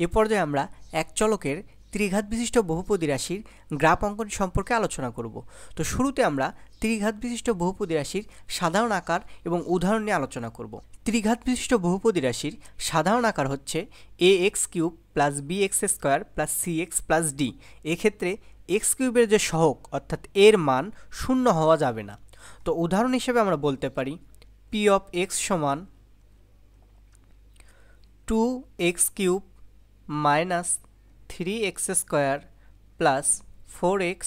এ পর্যায়ে আমরা এক চলকের ত্রিঘাত বিশিষ্ট বহুপদী রাশির গ্রাফ অঙ্কন সম্পর্কে আলোচনা করব। তো শুরুতে আমরা ত্রিঘাত বিশিষ্ট বহুপদী রাশির সাধারণ আকার এবং উদাহরণ নিয়ে আলোচনা করব। ত্রিঘাত বিশিষ্ট বহুপদী রাশির সাধারণ আকার হচ্ছে ax³ plus bx² plus cx plus d। এক্ষেত্রে x³ এর যে সহগ অর্থাৎ এর মান শূন্য হওয়া যাবে না। তো উদাহরণ হিসেবে আমরা বলতে পারি p of x সমান 2x³ minus 3x² plus 4x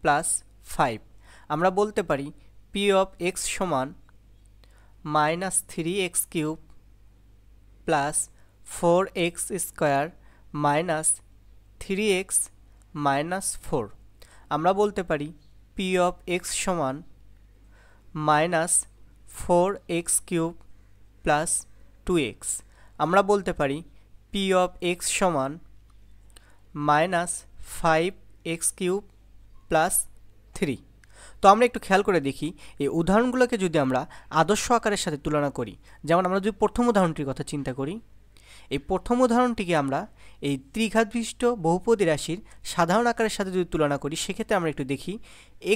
plus 5। আমরা বলতে পারি p of x সমান minus 3x³ plus 4x² minus 3x minus 4। আমরা বলতে পারি p of x সমান মাইনাস 4x³ প্লাস 2x। আমরা বলতে পারি p of x সমান মাইনাস 5x³ প্লাস 3। তো আমরা একটু খেয়াল করে দেখি এই উদাহরণগুলোকে যদি আমরা আদর্শ আকারের সাথে তুলনা করি, যেমন আমরা যদি প্রথম উদাহরণটির কথা চিন্তা করি, এই প্রথম উদাহরণটিকে আমরা এই ত্রিঘাত বিশিষ্ট বহুপদী রাশির সাধারণ আকারের সাথে যদি তুলনা করি, সেক্ষেত্রে আমরা একটু দেখি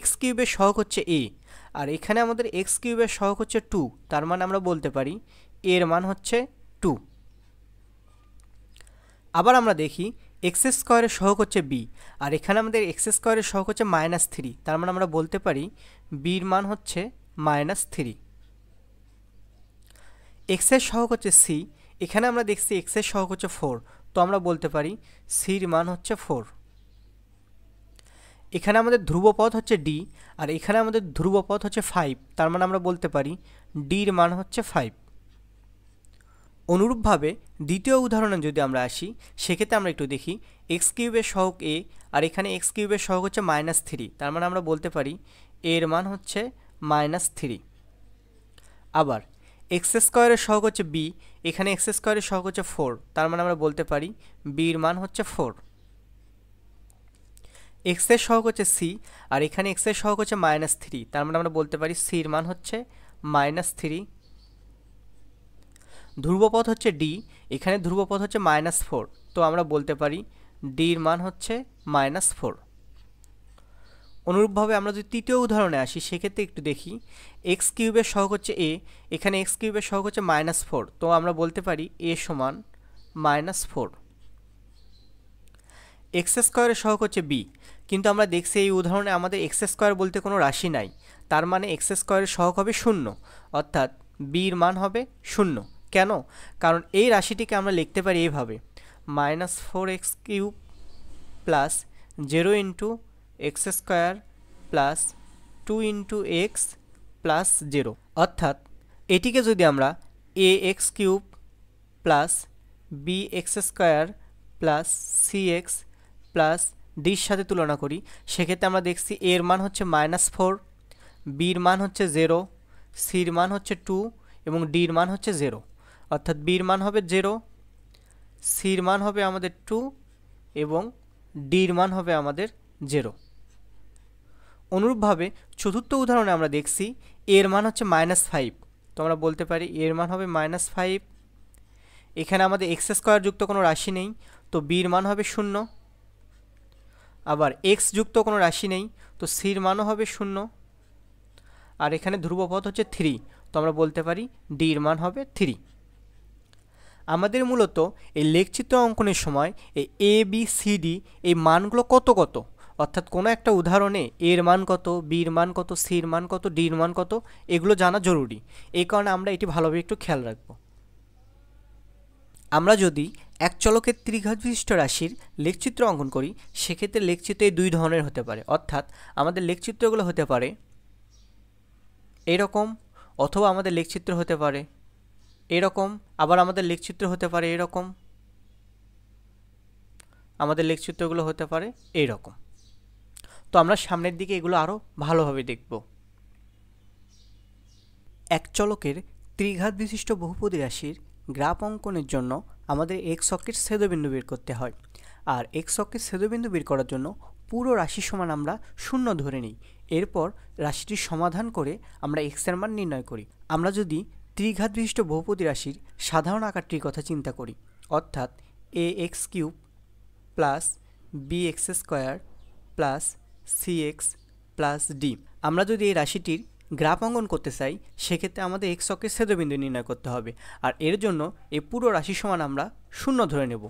x³ এর সহগ হচ্ছে a, আর এখানে আমাদের x³ এর সহগ হচ্ছে 2, তার মানে আমরা বলতে পারি এর মান হচ্ছে 2। আবার আমরা দেখি x² এর সহগ হচ্ছে b, আর এখানে আমাদের x² এর সহগ হচ্ছে -3, তার মানে আমরা বলতে পারি b এর মান হচ্ছে -3। x এর সহগ হচ্ছে c, এখানে আমরা দেখছি x এর সহগ হচ্ছে 4, তো আমরা বলতে পারি c এর মান হচ্ছে 4। এখানে আমাদের ধ্রুবপদ হচ্ছে d, আর এখানে আমাদের ধ্রুবপদ হচ্ছে 5, তার মানে আমরা বলতে পারি d এর মান হচ্ছে 5। অনুরূপভাবে দ্বিতীয় উদাহরণে যদি আমরা আসি, সেক্ষেত্রে আমরা একটু দেখি x³ এর সহগ a, আর এখানে x³ এর সহগ হচ্ছে -3, তার মানে আমরা বলতে পারি এর মান হচ্ছে -3। আবার x² এর সহগ হচ্ছে b, এখানে x² এর সহগ হচ্ছে 4, তার মানে আমরা বলতে পারি b এর মান হচ্ছে 4। x এর সহগ হচ্ছে c, আর এখানে x এর সহগ হচ্ছে -3, তার মানে আমরা বলতে পারি c এর মান হচ্ছে -3। ধ্রুবপদ হচ্ছে d, এখানে ধ্রুবপদ হচ্ছে -4, তো আমরা বলতে পারি d এর মান হচ্ছে -4। অনুরূপভাবে আমরা যদি তৃতীয় উদাহরণে আসি, সেক্ষেত্রে একটু দেখি x³ এর সহগ হচ্ছে a, এখানে x³ এর সহগ হচ্ছে -4, তো আমরা বলতে পারি a সমান -4। x² এর সহগ হচ্ছে b, কিন্তু আমরা দেখছি এই উদাহরণে আমাদের x² বলতে কোনো রাশি নাই, তার মানে x² এর সহগ হবে 0, অর্থাৎ b এর মান হবে 0। কেন? কারণ এই রাশিটিকে আমরা লিখতে পারি এইভাবে -4x³ plus 0 into x² plus 2 into x plus 0, অর্থাৎ এটিকে যদি আমরা ax³ plus bx² plus cx plus ডির সাথে তুলনা করি, সেক্ষেত্রে আমরা দেখছি এর মান হচ্ছে -4, বির মান হচ্ছে 0, সির মান হচ্ছে 2 এবং ডির মান হচ্ছে 0, অর্থাৎ বির মান হবে 0, সির মান হবে আমাদের 2 এবং ডির মান হবে আমাদের 0। অনুরূপভাবে চতুর্থ উদাহরণে আমরা দেখছি এর মান হচ্ছে -5, তো আমরা বলতে পারি এর মান হবে -5। এখানে আমাদের x² যুক্ত কোনো রাশি নেই, তো বির মান হবে 0। আবার x যুক্ত কোনো রাশি নেই, তো সির মানও হবে 0। আর এখানে ধ্রুবপদ হচ্ছে 3, তো আমরা বলতে পারি d এর মান হবে 3। আমাদের মূলত এই লেখচিত্র অঙ্কনের সময় এই a b c d এই মানগুলো কত কত, অর্থাৎ কোনো একটা উদাহরণে এর মান কত, বির মান কত, সির মান কত, ডির মান কত, এগুলো জানা জরুরি। এই কারণে আমরা এটি ভালোভাবে একটু খেয়াল রাখব। আমরা যদি এক চলকের ত্রিঘাত বিশিষ্ট রাশির লেখচিত্র অঙ্কন করি, সেক্ষেত্রে লেখচিত্র এই দুই ধরনের হতে পারে, অর্থাৎ আমাদের লেখচিত্রগুলো হতে পারে এরকম, অথবা আমাদের লেখচিত্র হতে পারে এরকম, আবার আমাদের লেখচিত্র হতে পারে এরকম, আমাদের লেখচিত্রগুলো হতে পারে এইরকম। তো আমরা সামনের দিকে এগুলো আরও ভালোভাবে দেখব। এক চলকের ত্রিঘাত বিশিষ্ট বহুপদী রাশির গ্রাফ অঙ্কনের জন্য আমাদের এক্স অক্ষের ছেদবিন্দু বের করতে হয়, আর এক্স অক্ষের ছেদবিন্দু বের করার জন্য পুরো রাশি সমান আমরা 0 ধরে নিই। এরপর রাশিটির সমাধান করে আমরা এক্স এর মান নির্ণয় করি। আমরা যদি ত্রিঘাত বিশিষ্ট বহুপদী রাশির সাধারণ আকারটির কথা চিন্তা করি, অর্থাৎ ax cube plus bx square plus cx plus d। আমরা যদি এই রাশিটির গ্রাফ অঙ্কন করতে চাই সেক্ষেত্রে আমাদের এক্স অক্ষের ছেদবিন্দু নির্ণয় করতে হবে, আর এর জন্য এই পুরো রাশি সমান আমরা শূন্য ধরে নেব।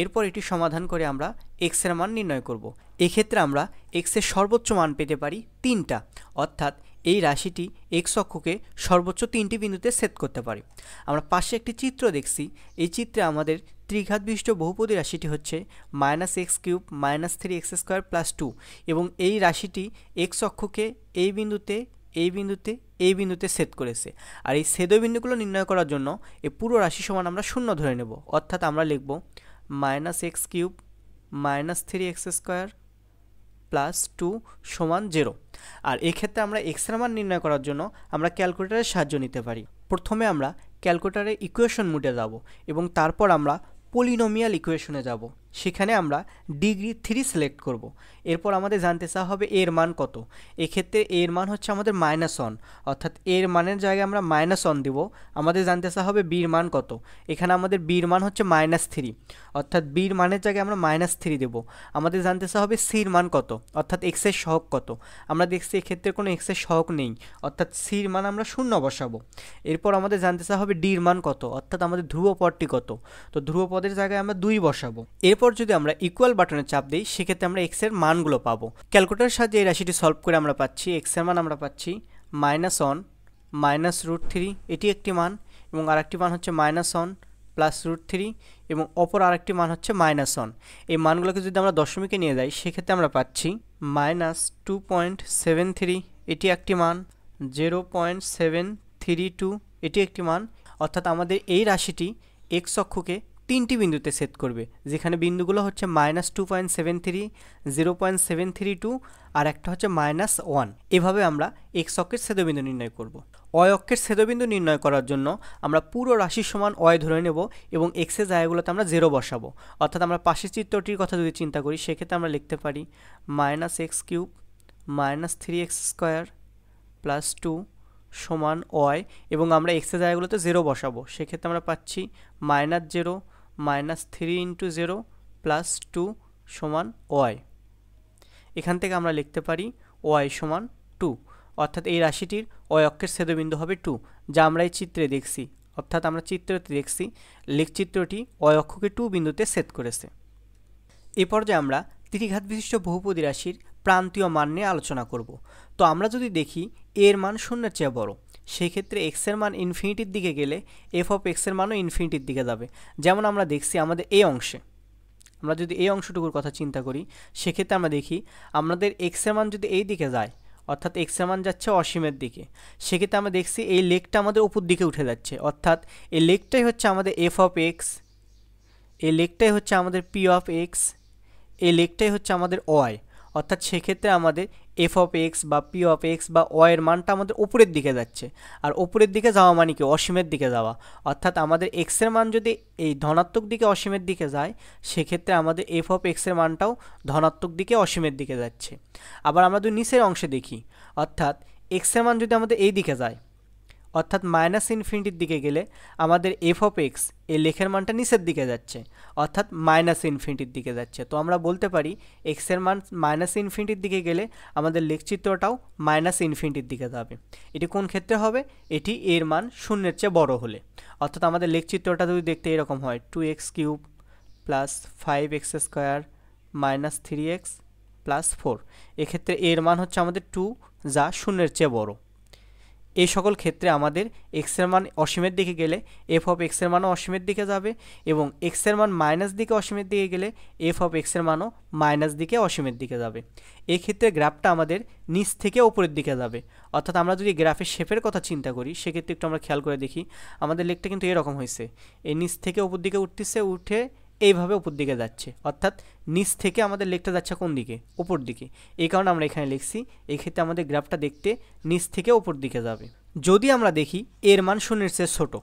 এরপর এটি সমাধান করে আমরা এক্স এর মান নির্ণয় করব। এক্ষেত্রে আমরা এক্স এর সর্বোচ্চ মান পেতে পারি 3টা, অর্থাৎ এই রাশিটি এক্স অক্ষকে সর্বোচ্চ 3টি বিন্দুতে ছেদ করতে পারে। আমরা পাশে একটি চিত্র দেখছি, এই চিত্রে আমাদের ত্রিঘাত বিশিষ্ট বহুপদী রাশিটি হচ্ছে -x cube -3x square plus 2, এবং এই রাশিটি এক্স অক্ষকে এই বিন্দুতে এই বিন্দুতে এই বিন্দুতে ছেদ করেছে। আর এই ছেদবিন্দুগুলো নির্ণয় করার জন্য এই পুরো রাশি সমান আমরা শূন্য ধরে নেব, অর্থাৎ আমরা লিখব -x cube -3x square plus 2 সমান 0। আর এক্ষেত্রে আমরা এক্স এর মান নির্ণয় করার জন্য আমরা ক্যালকুলেটরের সাহায্য নিতে পারি। প্রথমে আমরা ক্যালকুলেটরের ইকুয়েশন মোডে যাব এবং তারপর আমরা পলিনোমিয়াল ইকুয়েশনে যাব, সেখানে আমরা ডিগ্রি 3 সিলেক্ট করব। এরপর আমাদের জানতে চাওয়া হবে এর মান কত। এক্ষেত্রে এর মান হচ্ছে আমাদের -1, অর্থাৎ এর মানের জায়গায় আমরা -1 দেব। আমাদের জানতে চাওয়া হবে বির মান কত। এখানে আমাদের বির মান হচ্ছে -3, অর্থাৎ বির মানের জায়গায় আমরা -3 দেব। আমাদের জানতে চাওয়া হবে সির মান কত, অর্থাৎ এক্স এর সহগ কত। আমরা দেখছি এক্ষেত্রে কোনো এক্স এর সহগ নেই, অর্থাৎ সির মান আমরা 0 বসাবো। এরপর আমাদের জানতে চাওয়া হবে ডির মান কত, অর্থাৎ আমাদের ধ্রুবপদটি কত। তো ধ্রুবপদের জায়গায় আমরা 2 বসাবো। এরপর যদি আমরা ইকুয়াল বাটনে চাপ দিই সেক্ষেত্রে আমরা এক্স এর মানগুলো পাবো। ক্যালকুলেটরের সাহায্যে এই রাশিটি সলভ করে আমরা পাচ্ছি এক্স এর মান আমরা পাচ্ছি -1 -√3, এটি একটি মান, এবং আরেকটি মান হচ্ছে -1 প্লাস √3, এবং অপর আরেকটি মান হচ্ছে -1। এই মানগুলোকে যদি আমরা দশমিকে নিয়ে যাই সেক্ষেত্রে আমরা পাচ্ছি -2.73, এটি একটি মান, 0.732, এটি একটি মান। অর্থাৎ আমাদের এই রাশিটি এক্স অক্ষকে 3টি বিন্দুতে ছেদ করবে, যেখানে বিন্দুগুলো হচ্ছে -2.73, 0.732 আর একটা হচ্ছে -1। এভাবে আমরা এক্স অক্ষের ছেদবিন্দু নির্ণয় করব। অয় অক্ষের ছেদবিন্দু নির্ণয় করার জন্য আমরা পুরো রাশির সমান অয় ধরে নেব এবং এক্সের জায়গাগুলোতে আমরা 0 বসাবো। অর্থাৎ আমরা পাশের চিত্রটির কথা যদি চিন্তা করি সেক্ষেত্রে আমরা লিখতে পারি -x cube -3x square plus 2 সমান অয়, এবং আমরা এক্সের জায়গাগুলোতে 0 বসাবো। সেক্ষেত্রে আমরা পাচ্ছি -0 -3 × 0 প্লাস 2 সমান ওয়াই। এখান থেকে আমরা লিখতে পারি ওয়াই সমান 2, অর্থাৎ এই রাশিটির অয় অক্ষের ছেদবিন্দু হবে 2, যা আমরা এই চিত্রে দেখছি। অর্থাৎ আমরা চিত্রতে দেখছি লেখচিত্রটি অয় অক্ষকে 2 বিন্দুতে ছেদ করেছে। এ পর্যায়ে আমরা ত্রিঘাত বিশিষ্ট বহুপদী রাশির প্রান্তীয় মান নিয়ে আলোচনা করব। তো আমরা যদি দেখি এর মান 0-এর চেয়ে বড়, সেই ক্ষেত্রে এক্স এর মান ইনফিনিটির দিকে গেলে এফ অফ এক্স এর মানও ইনফিনিটির দিকে যাবে। যেমন আমরা দেখছি আমাদের এই অংশে, আমরা যদি এই অংশটুকুর কথা চিন্তা করি সেক্ষেত্রে আমরা দেখি আমাদের এক্স এর মান যদি এই দিকে যায়, অর্থাৎ এক্স এর মান যাচ্ছে অসীমের দিকে, সেক্ষেত্রে আমরা দেখছি এই লেগটা আমাদের উপর দিকে উঠে যাচ্ছে, অর্থাৎ এই লেগটাই হচ্ছে আমাদের এফ অফ এক্স, এই লেগটাই হচ্ছে আমাদের পি অফ এক্স, এই লেগটাই হচ্ছে আমাদের ওয়াই। অর্থাৎ সেক্ষেত্রে আমাদের এফ অফ এক্স বা পি অফ এক্স বা ওয়াইয়ের মানটা আমাদের উপরের দিকে যাচ্ছে, আর উপরের দিকে যাওয়া মানে কি অসীমের দিকে যাওয়া। অর্থাৎ আমাদের এক্সের মান যদি এই ধনাত্মক দিকে অসীমের দিকে যায় সেক্ষেত্রে আমাদের এফ অফ এক্সের মানটাও ধনাত্মক দিকে অসীমের দিকে যাচ্ছে। আবার আমরা যদি নিচের অংশে দেখি, অর্থাৎ এক্সের মান যদি আমাদের এই দিকে যায়, অর্থাৎ মাইনাস ইনফিনিটির দিকে গেলে আমাদের এফ অফ এক্স এই লেখের মানটা নিচের দিকে যাচ্ছে, অর্থাৎ মাইনাস ইনফিনিটির দিকে যাচ্ছে। তো আমরা বলতে পারি এক্সের মান মাইনাস ইনফিনিটির দিকে গেলে আমাদের লেখচিত্রটাও মাইনাস ইনফিনিটির দিকে যাবে। এটি কোন ক্ষেত্রে হবে? এটি এর মান 0-এর চেয়ে বড় হলে। অর্থাৎ আমাদের লেখচিত্রটা যদি দেখতে এরকম হয় 2x cube plus 5x square minus 3x plus 4, এক্ষেত্রে এর মান হচ্ছে আমাদের 2, যা 0-এর চেয়ে বড়। এই সকল ক্ষেত্রে আমাদের এক্সের মান অসীমের দিকে গেলে এফ অফ এক্সের মানও অসীমের দিকে যাবে, এবং এক্সের মান মাইনাস দিকে অসীমের দিকে গেলে এফ অফ এক্সের মানও মাইনাস দিকে অসীমের দিকে যাবে। এই ক্ষেত্রে গ্রাফটা আমাদের নিচ থেকে উপরের দিকে যাবে। অর্থাৎ আমরা যদি গ্রাফের শেপের কথা চিন্তা করি সেক্ষেত্রে একটু আমরা খেয়াল করে দেখি আমাদের লেখটা কিন্তু এরকম হয়েছে, এই নিচ থেকে উপর দিকে উঠতেছে, উঠে এইভাবে উপর দিকে যাচ্ছে, অর্থাৎ নিচ থেকে আমাদের লেখটা যাচ্ছে কোন দিকে? উপর দিকে। এই কারণে আমরা এখানে লিখছি এই ক্ষেত্রে আমাদের গ্রাফটা দেখতে নিচ থেকে উপর দিকে যাবে। যদি আমরা দেখি এর মান 0-এর চেয়ে ছোট,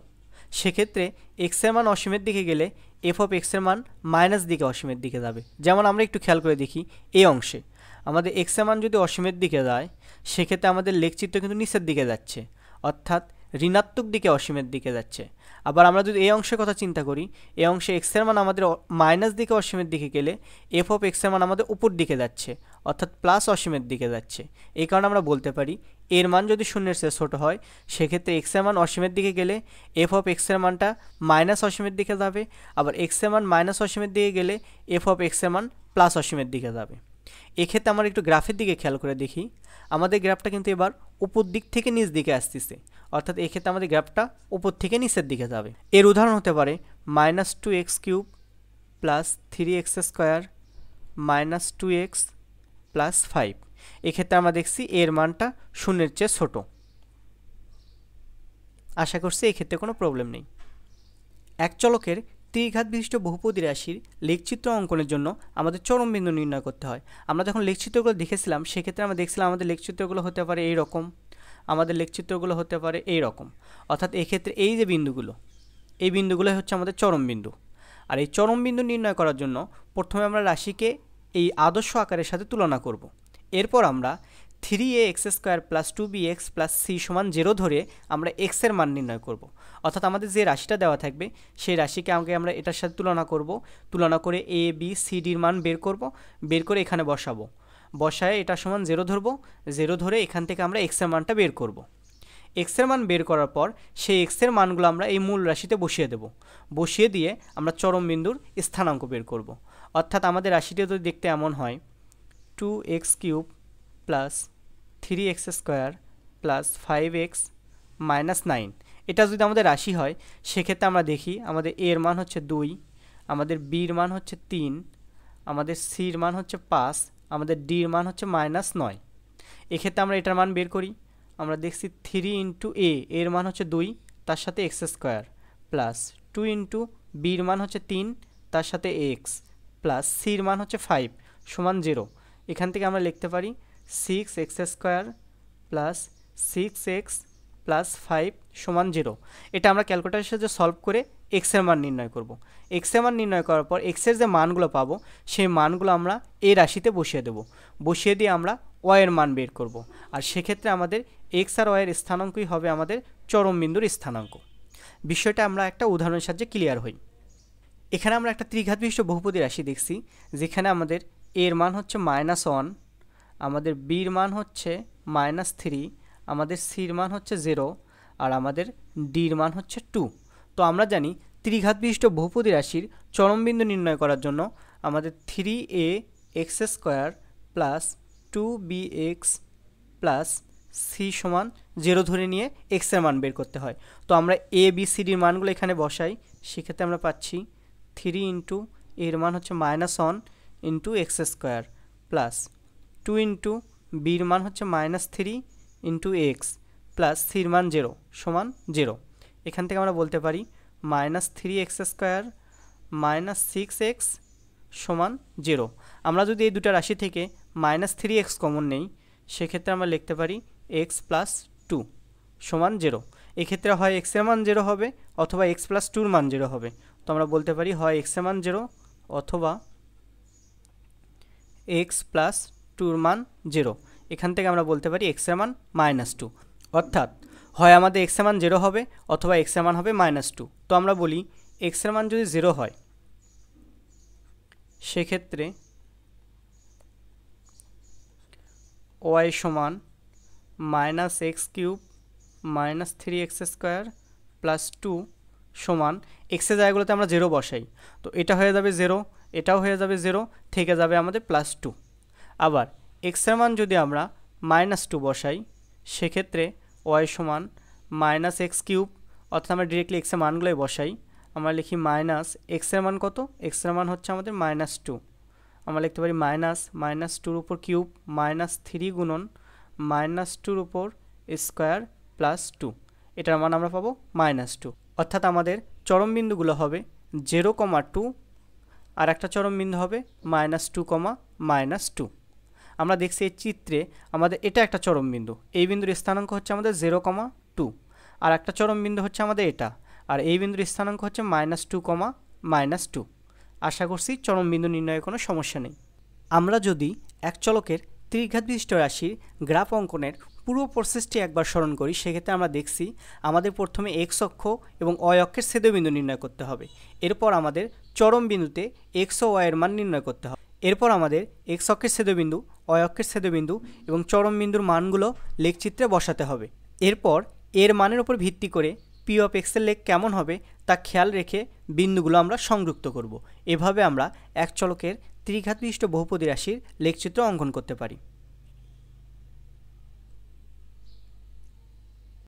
সেক্ষেত্রে এক্সের মান অসীমের দিকে গেলে এফ অফ এক্সের মান মাইনাস দিকে অসীমের দিকে যাবে। যেমন আমরা একটু খেয়াল করে দেখি এই অংশে আমাদের এক্সের মান যদি অসীমের দিকে যায় সেক্ষেত্রে আমাদের লেখচিত্র কিন্তু নিচের দিকে যাচ্ছে, অর্থাৎ ঋণাত্মক দিকে অসীমের দিকে যাচ্ছে। আবার আমরা যদি এই অংশের কথা চিন্তা করি, এই অংশে এক্সের মান আমাদের মাইনাস দিকে অসীমের দিকে গেলে এফ অফ এক্সের মান আমাদের উপর দিকে যাচ্ছে, অর্থাৎ প্লাস অসীমের দিকে যাচ্ছে। এই কারণে আমরা বলতে পারি এর মান যদি শূন্যের চেয়ে ছোটো হয়, সেক্ষেত্রে এক্সের মান অসীমের দিকে গেলে এফ অফ এক্সের মানটা মাইনাস অসীমের দিকে যাবে, আবার এক্সের মান মাইনাস অসীমের দিকে গেলে এফ অফ এক্সের মান প্লাস অসীমের দিকে যাবে। এক্ষেত্রে আমরা একটু গ্রাফের দিকে খেয়াল করে দেখি, আমাদের গ্রাফটা কিন্তু এবার উপর দিক থেকে নিচ দিকে আসতেছে, অর্থাৎ এক্ষেত্রে আমাদের গ্রাফটা উপর থেকে নিচের দিকে যাবে। এর উদাহরণ হতে পারে -2x³ plus 3x square minus 2x plus 5। এক্ষেত্রে আমরা দেখছি এর মানটা শূন্যের চেয়ে ছোট। আশা করছি এক্ষেত্রে কোনো প্রবলেম নেই। এক চলকের ত্রিঘাত বিশিষ্ট বহুপদী রাশির লেখচিত্র অঙ্কনের জন্য আমাদের চরম বিন্দু নির্ণয় করতে হয়। আমরা যখন লেখচিত্রগুলো দেখেছিলাম, সেক্ষেত্রে আমরা দেখছিলাম আমাদের লেখচিত্রগুলো হতে পারে এই রকম, আমাদের লেখচিত্রগুলো হতে পারে এই রকম, অর্থাৎ এক্ষেত্রে এই যে বিন্দুগুলো, এই বিন্দুগুলো হচ্ছে আমাদের চরম বিন্দু। আর এই চরম বিন্দু নির্ণয় করার জন্য প্রথমে আমরা রাশিকে এই আদর্শ আকারের সাথে তুলনা করব। এরপর আমরা 3ax² plus 2bx plus c সমান 0 ধরে আমরা x এর মান নির্ণয় করব। অর্থাৎ আমাদের যে রাশিটা দেওয়া থাকবে সেই রাশিকে আগে আমরা এটার সাথে তুলনা করব, তুলনা করে a b c d এর মান বের করব, বের করে এখানে বসাবো, বসায় এটা সমান 0 ধরবো, 0 ধরে এখান থেকে আমরা x এর মানটা বের করব। x এর মান বের করার পর সেই x এর মানগুলো আমরা এই মূল রাশিতে বসিয়ে দেব, বসিয়ে দিয়ে আমরা চরম বিন্দুর স্থানাঙ্ক বের করব। অর্থাৎ আমাদের রাশিটা যদি দেখতে এমন হয় 2x³ plus 3x² plus 5x minus 9, এটা যদি আমাদের রাশি হয়, সেক্ষেত্রে আমরা দেখি আমাদের a এর মান হচ্ছে 2, আমাদের b এর মান হচ্ছে 3, আমাদের c এর মান হচ্ছে 5, আমাদের d এর মান হচ্ছে -9। এক্ষেত্রে আমরা এটার মান বের করি, আমরা দেখছি 3 ইন্টু a এর মান হচ্ছে 2, তার সাথে x² প্লাস 2 ইন্টু b এর মান হচ্ছে 3, তার সাথে x প্লাস c এর মান হচ্ছে 5 সমান 0। এখান থেকে আমরা লিখতে পারি 6x² প্লাস 6x প্লাস 5 সমান 0। এটা আমরা ক্যালকুলেটরের সাহায্যে সলভ করে x এর মান নির্ণয় করব। x এর মান নির্ণয় করার পর x এর যে মানগুলো পাবো, সেই মানগুলো আমরা এই রাশিতে বসিয়ে দেব, বসিয়ে দিয়ে আমরা y এর মান বের করব। আর সেক্ষেত্রে আমাদের x আর y এর স্থানাঙ্কই হবে আমাদের চরম বিন্দুর স্থানাঙ্ক। বিষয়টা আমরা একটা উদাহরণের সাহায্যে ক্লিয়ার হই। এখানে আমরা একটা ত্রিঘাত বিশিষ্ট বহুপদী রাশি দেখছি, যেখানে আমাদের a এর মান হচ্ছে -1, আমাদের b এর মান হচ্ছে -3, আমাদের c এর মান হচ্ছে 0, আর আমাদের d এর মান হচ্ছে 2। তো আমরা জানি ত্রিঘাত বিশিষ্ট বহুপদী রাশির চরম বিন্দু নির্ণয় করার জন্য আমাদের 3ax² plus 2bx plus c সমান 0 ধরে নিয়ে x এর মান বের করতে হয়। তো আমরা a b c d এর মানগুলো এখানে বসাই, সেক্ষেত্রে আমরা পাচ্ছি 3 ইন্টু এর মান হচ্ছে -1 into x² plus 2 into b এর মান হচ্ছে -3 ইন্টু x প্লাস c এর মান 0 সমান 0। এখান থেকে আমরা বলতে পারি -3x² মাইনাস 6x সমান 0। আমরা যদি এই দুটো রাশি থেকে -3x কমন নেই, সেক্ষেত্রে আমরা লিখতে পারি x প্লাস 2 সমান 0। এক্ষেত্রে হয় x এর মান 0 হবে অথবা x প্লাস 2 এর মান 0 হবে। তো আমরা বলতে পারি হয় x এর মান 0 অথবা x প্লাস 2 এর মান 0। এখান থেকে আমরা বলতে পারি x এর মান -2, অর্থাৎ হয় আমাদের x এর মান 0 হবে অথবা x এর মান হবে -2। তো আমরা বলি x এর মান যদি 0 হয়, সেক্ষেত্রে y সমান -x³ মাইনাস 3x² প্লাস 2 সমান x এর জায়গাগুলোতে আমরা 0 বসাই, তো এটা হয়ে যাবে 0, এটাও হয়ে যাবে 0, থেকে যাবে আমাদের +2। আবার x এর মান যদি আমরা -2 বসাই, সেক্ষেত্রে y সমান -x³, অর্থাৎ আমরা ডিরেক্টলি x এর মানগুলোই বসাই। আমরা লিখি x এর মান কত, x এর মান হচ্ছে আমাদের -2, আমরা লিখতে পারি -2 উপর কিউব -3 গুণন -2 উপর স্কোয়ার প্লাস 2, এটার মান আমরা পাবো -2। অর্থাৎ আমাদের চরম বিন্দুগুলো হবে 0, 2, আর একটা চরম বিন্দু হবে -2, -2। আমরা দেখছি এই চিত্রে আমাদের এটা একটা চরম বিন্দু, এই বিন্দুর স্থানাঙ্ক হচ্ছে আমাদের 0, 2, আর একটা চরম বিন্দু হচ্ছে আমাদের এটা, আর এই বিন্দুর স্থানাঙ্ক হচ্ছে -2, -2। আশা করছি চরম বিন্দু নির্ণয়ে কোনো সমস্যা নেই। আমরা যদি এক চলকের ত্রিঘাত বিশিষ্ট রাশির গ্রাফ অঙ্কনের পুরো প্রসেসটি একবার স্মরণ করি, সেক্ষেত্রে আমরা দেখছি আমাদের প্রথমে এক্স অক্ষ এবং অয় অক্ষের ছেদবিন্দু নির্ণয় করতে হবে। এরপর আমাদের চরম বিন্দুতে এক্স ও ওয়াইয়ের মান নির্ণয় করতে হবে। এরপর আমাদের এক্স অক্ষের ছেদবিন্দু, অয় অক্ষের ছেদবিন্দু এবং চরম বিন্দুর মানগুলো লেখচিত্রে বসাতে হবে। এরপর এর মানের উপর ভিত্তি করে পি অফ এক্সের লেখ কেমন হবে তা খেয়াল রেখে বিন্দুগুলো আমরা সংযুক্ত করব। এভাবে আমরা এক চলকের ত্রিঘাত বিশিষ্ট বহুপদী রাশির লেখচিত্র অঙ্কন করতে পারি।